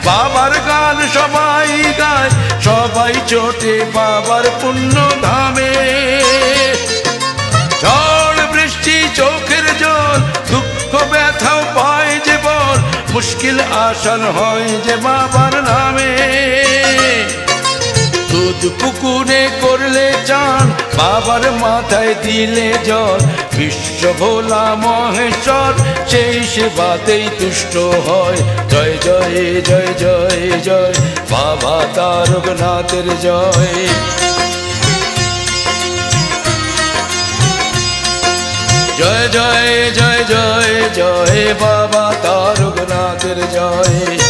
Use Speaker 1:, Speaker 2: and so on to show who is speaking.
Speaker 1: বাবার গান সবাই গায়, সবাই ছোটে বাবার পুণ্য ধামে। ঝড় বৃষ্টি চোখের জল, দুঃখ ব্যথাও পায় যে বল, মুশকিল আসান হয় যে বাবার নামে। দুধ পুকুরে করলে চান, বাবার মাথায় দিলে জল, বিশ্ব ভোলা মহেশ্বর সেই সেবাতেই তুষ্ট হয়। জয় জয় জয় জয় জয় বাবা তারকনাথের জয়। জয় জয় জয় জয় জয় বাবা তারকনাথের জয়।